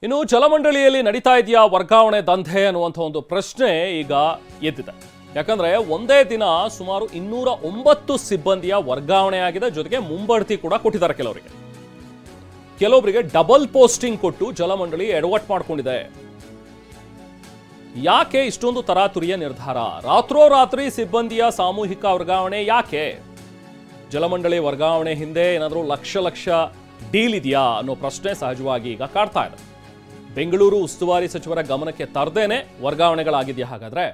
ಇನ್ನು ಜಲಮಂಡಳಿಯಲ್ಲಿ ನಡೀತಾ ಇದೆಯಾ ವರ್ಗಾವಣೆ ದಂಧೆ ಅನ್ನುವಂಥ ಒಂದು ಪ್ರಶ್ನೆ ಈಗ ಎದ್ದಿದೆ. ಯಾಕಂದ್ರೆ ಒಂದೇ ದಿನ ಸುಮಾರು 209 ಸಿಬ್ಬಂದಿಯ ವರ್ಗಾವಣೆ ಆಗಿದೆ. ಜೊತೆಗೆ ಮುಂಬಡ್ತಿ ಕೂಡ ಕೊಟ್ಟಿದ್ದಾರೆ. ಕೆಲವೊಬ್ಬರಿಗೆ ಡಬಲ್ ಪೋಸ್ಟಿಂಗ್ ಕೊಟ್ಟು ಜಲಮಂಡಳಿ ಎಡವಟ್ ಮಾಡಿಕೊಂಡಿದೆ. ಯಾಕೆ ಇಷ್ಟೊಂದು ತರಾತುರಿಯ ನಿರ್ಧಾರ? ರಾತ್ರೋರಾತ್ರಿ ಸಿಬ್ಬಂದಿಯ ಸಾಮೂಹಿಕ ವರ್ಗಾವಣೆ ಯಾಕೆ? ಜಲಮಂಡಳಿ ವರ್ಗಾವಣೆ ಹಿಂದೆ ಏನಾದರೂ ಲಕ್ಷ ಡೀಲ್ ಇದೆಯಾ ಅನ್ನೋ ಪ್ರಶ್ನೆ ಸಹಜವಾಗಿ ಈಗ ಕಾಡ್ತಾ ಇದೆ. ಬೆಂಗಳೂರು ಉಸ್ತುವಾರಿ ಸಚಿವರ ಗಮನಕ್ಕೆ ತರದೇನೆ ವರ್ಗಾವಣೆಗಳಾಗಿದೆಯಾ? ಹಾಗಾದ್ರೆ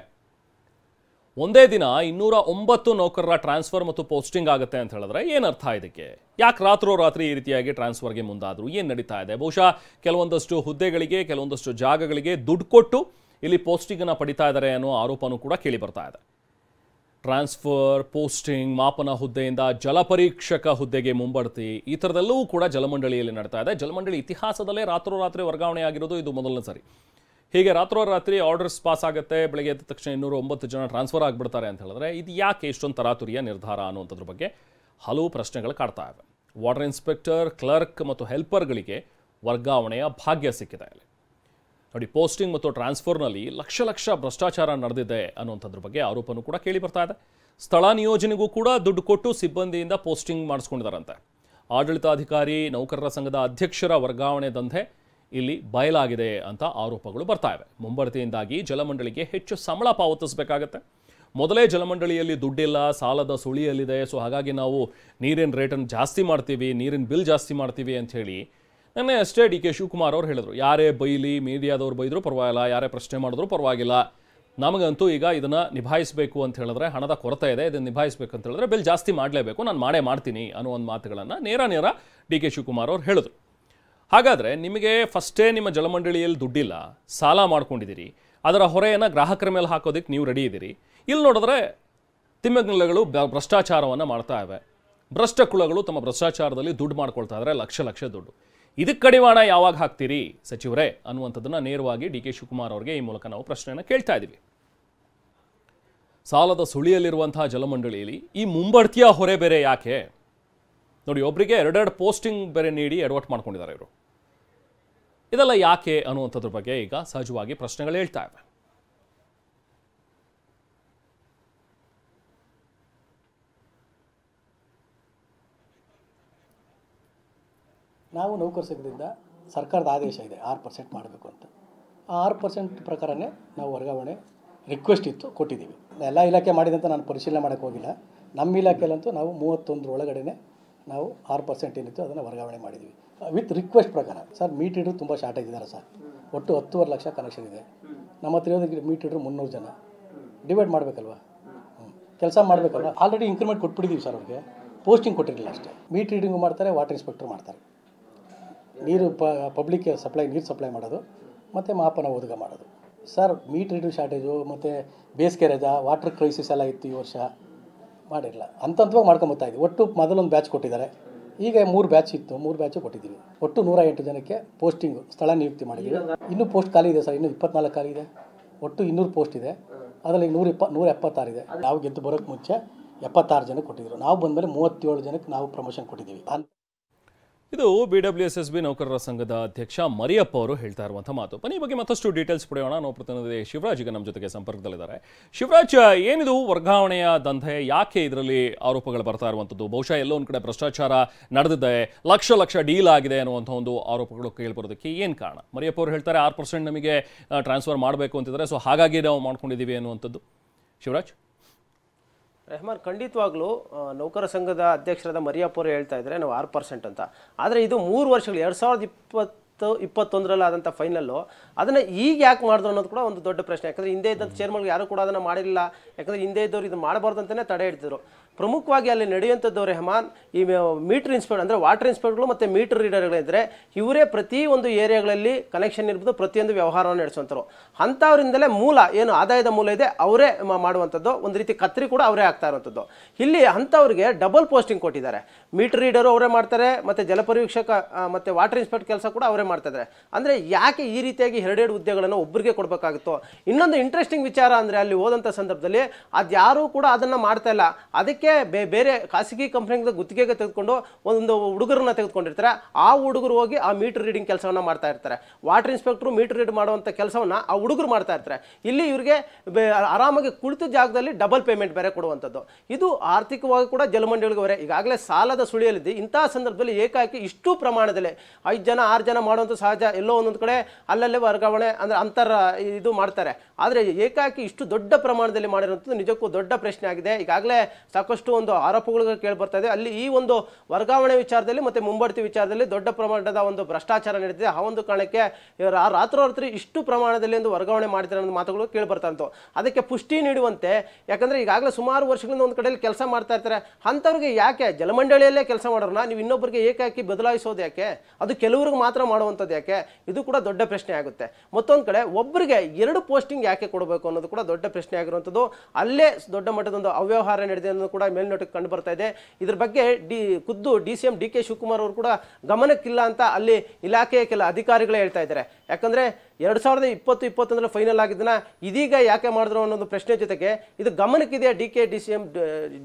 ಒಂದೇ ದಿನ 209 ನೌಕರರ ಟ್ರಾನ್ಸ್ಫರ್ ಮತ್ತು ಪೋಸ್ಟಿಂಗ್ ಆಗುತ್ತೆ ಅಂತ ಹೇಳಿದ್ರೆ ಏನರ್ಥ ಇದಕ್ಕೆ? ಯಾಕೆ ರಾತ್ರೋರಾತ್ರಿ ಈ ರೀತಿಯಾಗಿ ಟ್ರಾನ್ಸ್ಫರ್ಗೆ ಮುಂದಾದ್ರು? ಏನು ನಡೀತಾ ಇದೆ? ಬಹುಶಃ ಕೆಲವೊಂದಷ್ಟು ಹುದ್ದೆಗಳಿಗೆ, ಕೆಲವೊಂದಷ್ಟು ಜಾಗಗಳಿಗೆ ದುಡ್ಡು ಕೊಟ್ಟು ಇಲ್ಲಿ ಪೋಸ್ಟಿಂಗ್ ಅನ್ನು ಪಡಿತಾ ಇದ್ದಾರೆ ಅನ್ನೋ ಆರೋಪನೂ ಕೂಡ ಕೇಳಿ ಬರ್ತಾ ಇದೆ. ಟ್ರಾನ್ಸ್ಫರ್, ಪೋಸ್ಟಿಂಗ್, ಮಾಪನ ಹುದ್ದೆಯಿಂದ ಜಲಪರೀಕ್ಷಕ ಹುದ್ದೆಗೆ ಮುಂಬಡ್ತಿ, ಈ ಥರದೆಲ್ಲವೂ ಕೂಡ ಜಲಮಂಡಳಿಯಲ್ಲಿ ನಡೀತಾ ಇದೆ. ಜಲಮಂಡಳಿ ಇತಿಹಾಸದಲ್ಲೇ ರಾತ್ರೋರಾತ್ರಿ ವರ್ಗಾವಣೆ ಆಗಿರೋದು ಇದು ಮೊದಲನೇ ಸರಿ. ಹೀಗೆ ರಾತ್ರೋರಾತ್ರಿ ಆರ್ಡರ್ಸ್ ಪಾಸ್ ಆಗುತ್ತೆ, ಬೆಳಗ್ಗೆ ಎದ್ದ ತಕ್ಷಣ 209 ಜನ ಟ್ರಾನ್ಸ್ಫರ್ ಆಗಿಬಿಡ್ತಾರೆ ಅಂತ ಹೇಳಿದ್ರೆ ಇದು ಯಾಕೆ ಇಷ್ಟೊಂದು ತರಾತುರಿಯ ನಿರ್ಧಾರ ಅನ್ನುವಂಥದ್ರ ಬಗ್ಗೆ ಹಲವು ಪ್ರಶ್ನೆಗಳು ಕಾಡ್ತಾ ಇವೆ. ವಾಟರ್ ಇನ್ಸ್ಪೆಕ್ಟರ್, ಕ್ಲರ್ಕ್ ಮತ್ತು ಹೆಲ್ಪರ್ಗಳಿಗೆ ವರ್ಗಾವಣೆಯ ಭಾಗ್ಯ ಸಿಕ್ಕಿದೆ. ನೋಡಿ, ಪೋಸ್ಟಿಂಗ್ ಮತ್ತು ಟ್ರಾನ್ಸ್ಫರ್ನಲ್ಲಿ ಲಕ್ಷ ಭ್ರಷ್ಟಾಚಾರ ನಡೆದಿದೆ ಅನ್ನುವಂಥದ್ರ ಬಗ್ಗೆ ಆರೋಪನೂ ಕೂಡ ಕೇಳಿ ಬರ್ತಾ ಇದೆ. ಸ್ಥಳ ನಿಯೋಜನೆಗೂ ಕೂಡ ದುಡ್ಡು ಕೊಟ್ಟು ಸಿಬ್ಬಂದಿಯಿಂದ ಪೋಸ್ಟಿಂಗ್ ಮಾಡಿಸ್ಕೊಂಡಿದ್ದಾರಂತೆ. ಆಡಳಿತಾಧಿಕಾರಿ, ನೌಕರರ ಸಂಘದ ಅಧ್ಯಕ್ಷರ ವರ್ಗಾವಣೆ ದಂಧೆ ಇಲ್ಲಿ ಬಯಲಾಗಿದೆ ಅಂತ ಆರೋಪಗಳು ಬರ್ತಾ ಇವೆ. ಮುಂಬಡ್ತಿಯಿಂದಾಗಿ ಜಲಮಂಡಳಿಗೆ ಹೆಚ್ಚು ಸಂಬಳ ಪಾವತಿಸಬೇಕಾಗತ್ತೆ. ಮೊದಲೇ ಜಲಮಂಡಳಿಯಲ್ಲಿ ದುಡ್ಡಿಲ್ಲ, ಸಾಲದ ಸುಳಿಯಲ್ಲಿದೆ. ಸೊ ಹಾಗಾಗಿ ನಾವು ನೀರಿನ ರೇಟನ್ನು ಜಾಸ್ತಿ ಮಾಡ್ತೀವಿ, ನೀರಿನ ಬಿಲ್ ಜಾಸ್ತಿ ಮಾಡ್ತೀವಿ ಅಂತ ಹೇಳಿ ನೆನ್ನೆ ಅಷ್ಟೇ ಡಿ ಕೆ ಶಿವಕುಮಾರ್ ಅವರು ಹೇಳಿದ್ರು. ಯಾರೇ ಬೈಲಿ, ಮೀಡಿಯಾದವ್ರು ಬೈದರೂ ಪರವಾಗಿಲ್ಲ, ಯಾರೇ ಪ್ರಶ್ನೆ ಮಾಡಿದ್ರು ಪರವಾಗಿಲ್ಲ, ನಮಗಂತೂ ಈಗ ಇದನ್ನು ನಿಭಾಯಿಸಬೇಕು ಅಂತ ಹೇಳಿದ್ರೆ ಹಣದ ಕೊರತೆ ಇದೆ, ಇದನ್ನು ನಿಭಾಯಿಸಬೇಕು ಅಂತ ಹೇಳಿದ್ರೆ ಬಿಲ್ ಜಾಸ್ತಿ ಮಾಡಲೇಬೇಕು, ನಾನು ಮಾಡ್ತೀನಿ ಅನ್ನೋ ಒಂದು ಮಾತುಗಳನ್ನು ನೇರ ಡಿ ಕೆ ಶಿವಕುಮಾರ್ ಅವರು ಹೇಳಿದ್ರು. ಹಾಗಾದರೆ ನಿಮಗೆ ಫಸ್ಟೇ ನಿಮ್ಮ ಜಲಮಂಡಳಿಯಲ್ಲಿ ದುಡ್ಡಿಲ್ಲ, ಸಾಲ ಮಾಡ್ಕೊಂಡಿದ್ದೀರಿ, ಅದರ ಹೊರೆಯನ್ನು ಗ್ರಾಹಕರ ಮೇಲೆ ಹಾಕೋದಕ್ಕೆ ನೀವು ರೆಡಿ ಇದ್ದೀರಿ. ಇಲ್ಲಿ ನೋಡಿದ್ರೆ ತಿಮ್ಮಿಂಗಲಗಳು ಭ್ರಷ್ಟಾಚಾರವನ್ನು ಮಾಡ್ತಾ ಇವೆ. ಭ್ರಷ್ಟ ಕುಳಗಳು ತಮ್ಮ ಭ್ರಷ್ಟಾಚಾರದಲ್ಲಿ ದುಡ್ಡು ಮಾಡ್ಕೊಳ್ತಾ ಇದ್ದಾರೆ, ಲಕ್ಷ ದುಡ್ಡು. ಇದಕ್ಕೆ ಕಡಿವಾಣ ಯಾವಾಗ ಹಾಕ್ತೀರಿ ಸಚಿವರೇ ಅನ್ನುವಂಥದ್ದನ್ನು ನೇರವಾಗಿ ಡಿ ಕೆ ಶಿವಕುಮಾರ್ ಅವರಿಗೆ ಈ ಮೂಲಕ ನಾವು ಪ್ರಶ್ನೆಯನ್ನು ಕೇಳ್ತಾ ಇದ್ದೀವಿ. ಸಾಲದ ಸುಳಿಯಲ್ಲಿರುವಂತಹ ಜಲಮಂಡಳಿಯಲ್ಲಿ ಈ ಮುಂಬಡ್ತಿಯ ಹೊರೆ ಬೇರೆ ಯಾಕೆ? ನೋಡಿ, ಒಬ್ಬರಿಗೆ 2 ಪೋಸ್ಟಿಂಗ್ ಬೇರೆ ನೀಡಿ ಎಡವಟ್ ಮಾಡ್ಕೊಂಡಿದ್ದಾರೆ ಇವರು. ಇದೆಲ್ಲ ಯಾಕೆ ಅನ್ನುವಂಥದ್ರ ಬಗ್ಗೆ ಈಗ ಸಹಜವಾಗಿ ಪ್ರಶ್ನೆಗಳು ಹೇಳ್ತಾ ಇವೆ. ನಾವು ನೌಕರ ಸಂಘದಿಂದ ಸರ್ಕಾರದ ಆದೇಶ ಇದೆ 6% ಮಾಡಬೇಕು ಅಂತ. ಆ 6% ಪ್ರಕಾರನೇ ನಾವು ವರ್ಗಾವಣೆ ರಿಕ್ವೆಸ್ಟ್ ಇತ್ತು, ಕೊಟ್ಟಿದ್ದೀವಿ. ಎಲ್ಲ ಇಲಾಖೆ ಮಾಡಿದಂತ ನಾನು ಪರಿಶೀಲನೆ ಮಾಡೋಕ್ಕೆ ಹೋಗಿಲ್ಲ. ನಮ್ಮ ಇಲಾಖೆಯಲ್ಲಂತೂ ನಾವು 31 ಒಳಗಡೆ ನಾವು 6% ಏನಿತ್ತು ಅದನ್ನು ವರ್ಗಾವಣೆ ಮಾಡಿದ್ದೀವಿ ವಿತ್ ರಿಕ್ವೆಸ್ಟ್ ಪ್ರಕಾರ. ಸರ್, ಮೀಟ್ ರೀಡರ್ ತುಂಬ ಶಾರ್ಟೇಜ್ ಇದ್ದಾರೆ ಸರ್. ಒಟ್ಟು 10.5 ಲಕ್ಷ ಕನೆಕ್ಷನ್ ಇದೆ. ನಮ್ಮ ಹತ್ರ ಇರೋದಕ್ಕೆ ಮೀಟ್ ರೀಡರ್ 300 ಜನ. ಡಿವೈಡ್ ಮಾಡಬೇಕಲ್ವ, ಕೆಲಸ ಮಾಡಬೇಕಲ್ವ. ಆಲ್ರೆಡಿ ಇನ್ಕ್ರಿಮೆಂಟ್ ಕೊಟ್ಬಿಟ್ಟಿದ್ದೀವಿ ಸರ್. ಅವ್ರಿಗೆ ಪೋಸ್ಟಿಂಗ್ ಕೊಟ್ಟಿರಲಿಲ್ಲ ಅಷ್ಟೇ. ಮೀಟ್ ರೀಡಿಂಗು ಮಾಡ್ತಾರೆ, ವಾಟರ್ ಇನ್ಸ್ಪೆಕ್ಟರ್ ಮಾಡ್ತಾರೆ. ನೀರು ಪಬ್ಲಿಕ್ಗೆ ನೀರು ಸಪ್ಲೈ ಮಾಡೋದು ಮತ್ತು ಮಾಪನ ಓದುಗ ಮಾಡೋದು. ಸರ್, ಮೀಟ್ ರೀಡರ್ ಶಾರ್ಟೇಜು ಮತ್ತು ಬೇಸಿಗೆ ರಜಾ, ವಾಟರ್ ಕ್ರೈಸಿಸ್ ಎಲ್ಲ ಇತ್ತು. ಈ ವರ್ಷ ಮಾಡಿರಲಿಲ್ಲ, ಹಂತವಾಗಿ ಮಾಡ್ಕೊಂಬರ್ತಾಯಿದ್ವಿ. ಒಟ್ಟು ಮೊದಲೊಂದು ಬ್ಯಾಚ್ ಕೊಟ್ಟಿದ್ದಾರೆ, ಈಗ 3 ಬ್ಯಾಚ್ ಇತ್ತು, 3 ಬ್ಯಾಚು ಕೊಟ್ಟಿದ್ದೀವಿ. ಒಟ್ಟು 108 ಜನಕ್ಕೆ ಪೋಸ್ಟಿಂಗು ಸ್ಥಳ ನಿಯುಕ್ತಿ ಮಾಡಿದ್ದೀವಿ. ಇನ್ನೂ ಪೋಸ್ಟ್ ಖಾಲಿ ಇದೆ ಸರ್, ಇನ್ನೂ 24 ಖಾಲಿ ಇದೆ. ಒಟ್ಟು 200 ಪೋಸ್ಟ್ ಇದೆ. ಅದರಲ್ಲಿ 176 ಇದೆ. ನಾವು ಗೆದ್ದು ಬರೋಕ್ಕೆ ಮುಂಚೆ 76 ಜನಕ್ಕೆ ಕೊಟ್ಟಿದ್ರು. ನಾವು ಬಂದಮೇಲೆ 37 ಜನಕ್ಕೆ ನಾವು ಪ್ರಮೋಷನ್ ಕೊಟ್ಟಿದ್ದೀವಿ. ಇದು BWSSB ನೌಕರರ ಸಂಘದ ಅಧ್ಯಕ್ಷ ಮರಿಯಪ್ಪ ಅವರು ಹೇಳ್ತಾ ಇರುವಂಥ ಮಾತು. ಬನ್ನಿ ಈ ಬಗ್ಗೆ ಮತ್ತಷ್ಟು ಡೀಟೇಲ್ಸ್ ಪಡೆಯೋಣ. ನಾವು ಪ್ರತಿನಿಧಿ ಶಿವರಾಜ್ ಈಗ ನಮ್ಮ ಜೊತೆಗೆ ಸಂಪರ್ಕದಲ್ಲಿದ್ದಾರೆ. ಶಿವರಾಜ್, ಏನಿದು ವರ್ಗಾವಣೆಯ ದಂಧೆ? ಯಾಕೆ ಇದರಲ್ಲಿ ಆರೋಪಗಳು ಬರ್ತಾ ಇರುವಂಥದ್ದು? ಬಹುಶಃ ಎಲ್ಲೋ ಒಂದು ಕಡೆ ಭ್ರಷ್ಟಾಚಾರ ನಡೆದಿದೆ, ಲಕ್ಷ ಡೀಲ್ ಆಗಿದೆ ಅನ್ನುವಂಥ ಒಂದು ಆರೋಪಗಳು ಕೇಳಿಬರೋದಕ್ಕೆ ಏನು ಕಾರಣ? ಮರಿಯಪ್ಪ ಅವರು ಹೇಳ್ತಾರೆ 6% ನಮಗೆ ಟ್ರಾನ್ಸ್ಫರ್ ಮಾಡಬೇಕು ಅಂತಿದ್ದಾರೆ, ಸೊ ಹಾಗಾಗಿ ನಾವು ಮಾಡ್ಕೊಂಡಿದ್ದೀವಿ ಅನ್ನುವಂಥದ್ದು. ಶಿವರಾಜ್ ರೆಹಮಾನ್, ಖಂಡಿತವಾಗ್ಲೂ ನೌಕರ ಸಂಘದ ಅಧ್ಯಕ್ಷರಾದ ಮರಿಯಪ್ಪ ಅವರು ಹೇಳ್ತಾ ಇದ್ದಾರೆ ನಾವು 6% ಅಂತ. ಆದರೆ ಇದು 3 ವರ್ಷಗಳು 2020-21 ಆದಂಥ ಫೈನಲ್ಲು. ಅದನ್ನು ಈಗ ಯಾಕೆ ಮಾಡಿದ್ರು ಅನ್ನೋದು ಕೂಡ ಒಂದು ದೊಡ್ಡ ಪ್ರಶ್ನೆ. ಯಾಕಂದರೆ ಹಿಂದೆ ಇದ್ದಂಥ ಚೇರ್ಮನ್ಗಳು ಯಾರು ಕೂಡ ಅದನ್ನು ಮಾಡಿರಲಿಲ್ಲ. ಯಾಕಂದರೆ ಹಿಂದೆ ಇದ್ದವರು ಇದು ಮಾಡಬಾರ್ದು ಅಂತಲೇ ತಡೆ ಹಿಡಿದ್ರು. ಪ್ರಮುಖವಾಗಿ ಅಲ್ಲಿ ನಡೆಯುವಂಥದ್ದು ರೆಹಮಾನ್, ಈ ಮೀಟರ್ ಇನ್ಸ್ಪೆಕ್ಟರ್ ಅಂದರೆ ವಾಟರ್ ಇನ್ಸ್ಪೆಕ್ಟರ್ಗಳು ಮತ್ತು ಮೀಟರ್ ರೀಡರ್ಗಳಿದ್ದರೆ ಇವರೇ ಪ್ರತಿಯೊಂದು ಏರಿಯಾಗಳಲ್ಲಿ ಕನೆಕ್ಷನ್ ಇರ್ಬೋದು, ಪ್ರತಿಯೊಂದು ವ್ಯವಹಾರವನ್ನು ನಡೆಸುವಂಥವ್ರು. ಅಂಥವರಿಂದಲೇ ಮೂಲ ಏನು ಆದಾಯದ ಮೂಲ ಇದೆ ಅವರೇ ಮಾಡುವಂಥದ್ದು. ಒಂದು ರೀತಿ ಕತ್ರಿ ಕೂಡ ಅವರೇ ಆಗ್ತಾ ಇರುವಂಥದ್ದು. ಇಲ್ಲಿ ಅಂಥವ್ರಿಗೆ ಡಬಲ್ ಪೋಸ್ಟಿಂಗ್ ಕೊಟ್ಟಿದ್ದಾರೆ. ಮೀಟರ್ ರೀಡರು ಅವರೇ ಮಾಡ್ತಾರೆ, ಮತ್ತು ಜಲಪರೀಕ್ಷಕ ಮತ್ತು ವಾಟರ್ ಇನ್ಸ್ಪೆಕ್ಟರ್ ಕೆಲಸ ಕೂಡ ಅವರೇ ಮಾಡ್ತಾಯಿದ್ದಾರೆ. ಅಂದರೆ ಯಾಕೆ ಈ ರೀತಿಯಾಗಿ 2 ಹುದ್ದೆಗಳನ್ನು ಒಬ್ಬರಿಗೆ ಕೊಡಬೇಕಾಗಿತ್ತು? ಇನ್ನೊಂದು ಇಂಟ್ರೆಸ್ಟಿಂಗ್ ವಿಚಾರ ಅಂದರೆ ಅಲ್ಲಿ ಹೋದಂಥ ಸಂದರ್ಭದಲ್ಲಿ ಅದ್ಯಾರೂ ಕೂಡ ಅದನ್ನು ಮಾಡ್ತಾ ಇಲ್ಲ. ಅದಕ್ಕೆ ಅದಕ್ಕೆ ಬೇರೆ ಖಾಸಗಿ ಕಂಪ್ನಿಗಳ ಗುತ್ತಿಗೆಗೆ ತೆಗೆದುಕೊಂಡು ಒಂದು ಹುಡುಗರನ್ನ ತೆಗೆದುಕೊಂಡಿರ್ತಾರೆ. ಆ ಹುಡುಗರು ಹೋಗಿ ಆ ಮೀಟರ್ ರೀಡಿಂಗ್ ಕೆಲಸವನ್ನ ಮಾಡ್ತಾ ಇರ್ತಾರೆ. ವಾಟರ್ ಇನ್ಸ್ಪೆಕ್ಟರ್ ಮೀಟರ್ ರೀಡ್ ಮಾಡುವಂಥ ಕೆಲಸವನ್ನ ಆ ಹುಡುಗರು ಮಾಡ್ತಾ ಇರ್ತಾರೆ. ಇಲ್ಲಿ ಇವರಿಗೆ ಆರಾಮಾಗಿ ಕುಳಿತ ಜಾಗದಲ್ಲಿ ಡಬಲ್ ಪೇಮೆಂಟ್ ಬೇರೆ ಕೊಡುವಂಥದ್ದು. ಇದು ಆರ್ಥಿಕವಾಗಿ ಕೂಡ ಜಲಮಂಡಳಿಗೆ ಹೊರೆ. ಈಗಾಗಲೇ ಸಾಲದ ಸುಳಿಯಲ್ಲಿದೆ. ಇಂತಹ ಸಂದರ್ಭದಲ್ಲಿ ಏಕಾಏಕಿ ಇಷ್ಟು ಪ್ರಮಾಣದಲ್ಲಿ 5 ಜನ 6 ಜನ ಮಾಡುವಂಥ ಸಹಜ, ಎಲ್ಲೋ ಒಂದೊಂದು ಕಡೆ ಅಲ್ಲಲ್ಲೇ ವರ್ಗಾವಣೆ ಅಂದರೆ ಇದು ಮಾಡ್ತಾರೆ. ಆದರೆ ಏಕಾಏಕಿ ಇಷ್ಟು ದೊಡ್ಡ ಪ್ರಮಾಣದಲ್ಲಿ ಮಾಡಿರುವಂಥದ್ದು ನಿಜಕ್ಕೂ ದೊಡ್ಡ ಪ್ರಶ್ನೆ ಆಗಿದೆ. ಈಗಾಗಲೇ ಸಾಕಷ್ಟು ಒಂದು ಆರೋಪಗಳು ಕೇಳಿ ಬರ್ತಾ ಇದೆ. ಅಲ್ಲಿ ಈ ಒಂದು ವರ್ಗಾವಣೆ ವಿಚಾರದಲ್ಲಿ ಮತ್ತು ಮುಂಬಡ್ತಿ ವಿಚಾರದಲ್ಲಿ ದೊಡ್ಡ ಪ್ರಮಾಣದ ಒಂದು ಭ್ರಷ್ಟಾಚಾರ ನಡೆದಿದೆ. ಆ ಒಂದು ಕಾರಣಕ್ಕೆ ರಾತ್ರೋರಾತ್ರಿ ಇಷ್ಟು ಪ್ರಮಾಣದಲ್ಲಿ ಒಂದು ವರ್ಗಾವಣೆ ಮಾಡಿದ್ದಾರೆ ಅನ್ನೋ ಮಾತುಗಳು ಕೇಳಿ ಬರ್ತಾ ಇತ್ತು. ಅದಕ್ಕೆ ಪುಷ್ಟಿ ನೀಡುವಂತೆ, ಯಾಕಂದರೆ ಈಗಾಗಲೇ ಸುಮಾರು ವರ್ಷಗಳಿಂದ ಒಂದು ಕಡೆಯಲ್ಲಿ ಕೆಲಸ ಮಾಡ್ತಾ ಇರ್ತಾರೆ. ಅಂಥವ್ರಿಗೆ ಯಾಕೆ ಜಲಮಂಡಳಿಯಲ್ಲೇ ಕೆಲಸ ಮಾಡೋರನ್ನ ನೀವು ಇನ್ನೊಬ್ಬರಿಗೆ ಏಕಾಏಕಿ ಬದಲಾಯಿಸೋದು ಯಾಕೆ? ಅದು ಕೆಲವ್ರಿಗೆ ಮಾತ್ರ ಮಾಡುವಂಥದ್ದು ಯಾಕೆ? ಇದು ಕೂಡ ದೊಡ್ಡ ಪ್ರಶ್ನೆ ಆಗುತ್ತೆ. ಮತ್ತೊಂದು ಕಡೆ ಒಬ್ಬರಿಗೆ 2 ಪೋಸ್ಟಿಂಗ್ ಯಾಕೆ ಕೊಡಬೇಕು ಅನ್ನೋದು ಕೂಡ ದೊಡ್ಡ ಪ್ರಶ್ನೆ ಆಗಿರುವಂಥದ್ದು. ಅಲ್ಲೇ ದೊಡ್ಡ ಮಟ್ಟದ ಒಂದು ಅವ್ಯವಹಾರ ನಡೆದಿದೆ ಅನ್ನೋದು ಕೂಡ ಮೇಲ್ನೋಟಕ್ಕೆ ಕಂಡು ಬರ್ತಾ ಇದೆ. ಇದ್ರ ಬಗ್ಗೆ ಖುದ್ದು DCM DK ಶಿವಕುಮಾರ್ ಅವರು ಕೂಡ ಗಮನಕ್ಕಿಲ್ಲ ಅಂತ ಅಲ್ಲಿ ಇಲಾಖೆಯ ಕೆಲ ಅಧಿಕಾರಿಗಳೇ ಹೇಳ್ತಾ ಇದ್ದಾರೆ. ಯಾಕಂದರೆ 2020-21 ಫೈನಲ್ ಆಗಿದ್ದನ್ನ ಇದೀಗ ಯಾಕೆ ಮಾಡಿದ್ರು ಅನ್ನೋದು ಪ್ರಶ್ನೆ ಜೊತೆಗೆ ಇದು ಗಮನಕ್ಕಿದೆಯಾ DCM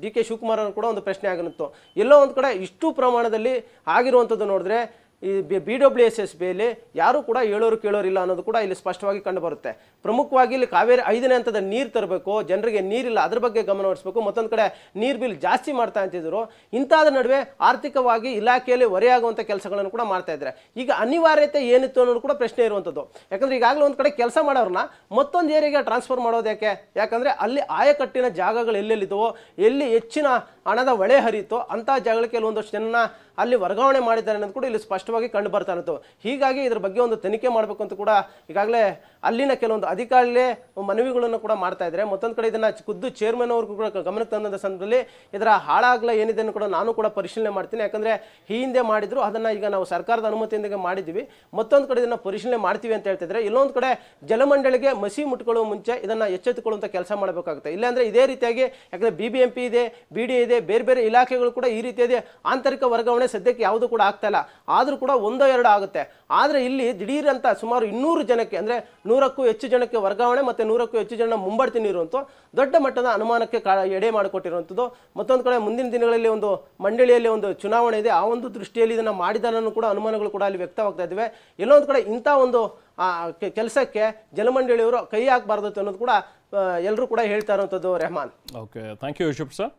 DK ಶಿವಕುಮಾರ್ ಅವರು ಕೂಡ ಒಂದು ಪ್ರಶ್ನೆ ಆಗಿರುತ್ತೋ. ಎಲ್ಲೋ ಒಂದು ಕಡೆ ಇಷ್ಟು ಪ್ರಮಾಣದಲ್ಲಿ ಆಗಿರುವಂಥದ್ದು ನೋಡಿದ್ರೆ ಈ BWSSBಯಲ್ಲಿ ಯಾರು ಕೂಡ ಹೇಳೋರು ಕೇಳೋರಿಲ್ಲ ಅನ್ನೋದು ಕೂಡ ಇಲ್ಲಿ ಸ್ಪಷ್ಟವಾಗಿ ಕಂಡು ಬರುತ್ತೆ. ಪ್ರಮುಖವಾಗಿ ಇಲ್ಲಿ ಕಾವೇರಿ 5ನೇ ಹಂತದ ನೀರು ತರಬೇಕು, ಜನರಿಗೆ ನೀರಿಲ್ಲ, ಅದ್ರ ಬಗ್ಗೆ ಗಮನ ಹರಿಸಬೇಕು. ಮತ್ತೊಂದು ಕಡೆ ನೀರು ಬಿಲ್ ಜಾಸ್ತಿ ಮಾಡ್ತಾ ಅಂತಿದ್ರು. ಇಂಥದ್ರ ನಡುವೆ ಆರ್ಥಿಕವಾಗಿ ಇಲಾಖೆಯಲ್ಲಿ ಹೊರೆಯಾಗುವಂಥ ಕೆಲಸಗಳನ್ನು ಕೂಡ ಮಾಡ್ತಾ ಇದ್ದಾರೆ. ಈಗ ಅನಿವಾರ್ಯತೆ ಏನಿತ್ತು ಅನ್ನೋದು ಕೂಡ ಪ್ರಶ್ನೆ ಇರುವಂಥದ್ದು. ಯಾಕಂದ್ರೆ ಈಗಾಗಲೇ ಒಂದು ಕಡೆ ಕೆಲಸ ಮಾಡೋರನ್ನ ಮತ್ತೊಂದು ಏರಿಯಾಗೆ ಟ್ರಾನ್ಸ್ಫರ್ ಮಾಡೋದು ಯಾಕೆ? ಯಾಕಂದ್ರೆ ಅಲ್ಲಿ ಆಯಕಟ್ಟಿನ ಜಾಗಗಳು ಎಲ್ಲೆಲ್ಲಿದ್ದವೋ, ಎಲ್ಲಿ ಹೆಚ್ಚಿನ ಹಣದ ಹೊಳೆ ಹರಿಯಿತೋ ಅಂಥ ಜಾಗಗಳಿಗೆ ಕೆಲವೊಂದಷ್ಟು ಜನ ಅಲ್ಲಿ ವರ್ಗಾವಣೆ ಮಾಡಿದ್ದಾರೆ ಅನ್ನೋದು ಕೂಡ ಇಲ್ಲಿ ಸ್ಪಷ್ಟವಾಗಿ ಕಂಡು ಬರ್ತಾ ಇತ್ತು. ಹೀಗಾಗಿ ಇದ್ರ ಬಗ್ಗೆ ಒಂದು ತನಿಖೆ ಮಾಡಬೇಕು ಅಂತ ಕೂಡ ಈಗಾಗಲೇ ಅಲ್ಲಿನ ಕೆಲವೊಂದು ಅಧಿಕಾರಿಗಳೇ ಮನವಿಗಳನ್ನು ಕೂಡ ಮಾಡ್ತಾ ಇದ್ದಾರೆ. ಮತ್ತೊಂದು ಕಡೆ ಇದನ್ನ ಖುದ್ದು ಚೇರ್ಮನ್ ಅವರು ಕೂಡ ಗಮನಕ್ಕೆ ತಂದ ಸಂದರ್ಭದಲ್ಲಿ ಇದರ ಹಾಳಾಗಲ ಏನಿದೆ ಅನ್ನೋ ಕೂಡ ನಾನು ಕೂಡ ಪರಿಶೀಲನೆ ಮಾಡ್ತೀನಿ. ಯಾಕಂದ್ರೆ ಈ ಹಿಂದೆ ಮಾಡಿದ್ರು ಅದನ್ನ ಈಗ ನಾವು ಸರ್ಕಾರದ ಅನುಮತಿಯೊಂದಿಗೆ ಮಾಡಿದ್ವಿ. ಮತ್ತೊಂದು ಕಡೆ ಇದನ್ನ ಪರಿಶೀಲನೆ ಮಾಡ್ತೀವಿ ಅಂತ ಹೇಳ್ತಿದ್ರೆ, ಇಲ್ಲೊಂದು ಕಡೆ ಜಲಮಂಡಳಿಗೆ ಮಸಿ ಮುಟ್ಕೊಳ್ಳುವ ಮುಂಚೆ ಇದನ್ನ ಎಚ್ಚೆತ್ತುಕೊಳ್ಳುವಂತ ಕೆಲಸ ಮಾಡಬೇಕಾಗುತ್ತೆ. ಇಲ್ಲಾಂದ್ರೆ ಇದೇ ರೀತಿಯಾಗಿ, ಯಾಕಂದ್ರೆ BBMP ಇದೆ, BDA ಇದೆ, ಬೇರೆ ಬೇರೆ ಇಲಾಖೆಗಳು ಕೂಡ ಈ ರೀತಿಯಾಗಿ ಆಂತರಿಕ ವರ್ಗಾವಣೆ ಸದ್ಯಕ್ಕೆ ಯಾವುದು ಕೂಡ ಆಗ್ತಾ ಇಲ್ಲ. ಆದ್ರೂ ಕೂಡ 1-2 ಆಗುತ್ತೆ. ಆದ್ರೆ ಇಲ್ಲಿ ದಿಢೀರ್ ಅಂತ ಸುಮಾರು 200 ಜನಕ್ಕೆ, ಅಂದ್ರೆ 100ಕ್ಕೂ ಹೆಚ್ಚು ಜನಕ್ಕೆ ವರ್ಗಾವಣೆ ಮತ್ತೆ 100ಕ್ಕೂ ಹೆಚ್ಚು ಜನ ಮುಂಬಡ್ತಿ ನೀಡುವಂತ ದೊಡ್ಡ ಮಟ್ಟದ ಅನುಮಾನಕ್ಕೆ ಎಡೆ ಮಾಡಿಕೊಟ್ಟಿರುವಂಥದ್ದು. ಮತ್ತೊಂದು ಕಡೆ ಮುಂದಿನ ದಿನಗಳಲ್ಲಿ ಒಂದು ಮಂಡಳಿಯಲ್ಲಿ ಒಂದು ಚುನಾವಣೆ ಇದೆ. ಆ ಒಂದು ದೃಷ್ಟಿಯಲ್ಲಿ ಇದನ್ನ ಮಾಡಿದಾನೂ ಕೂಡ ಅನುಮಾನಗಳು ಕೂಡ ಅಲ್ಲಿ ವ್ಯಕ್ತವಾಗ್ತಾ ಇದ್ದಾವೆ. ಎಲ್ಲೊಂದು ಕಡೆ ಇಂಥ ಒಂದು ಕೆಲಸಕ್ಕೆ ಜಲಮಂಡಳಿಯವರು ಕೈ ಹಾಕಬಾರ್ದು ಅನ್ನೋದು ಕೂಡ ಎಲ್ಲರೂ ಕೂಡ ಹೇಳ್ತಾ ಇರುವಂಥದ್ದು. Rehman. Okay, thank you Yusuf sir.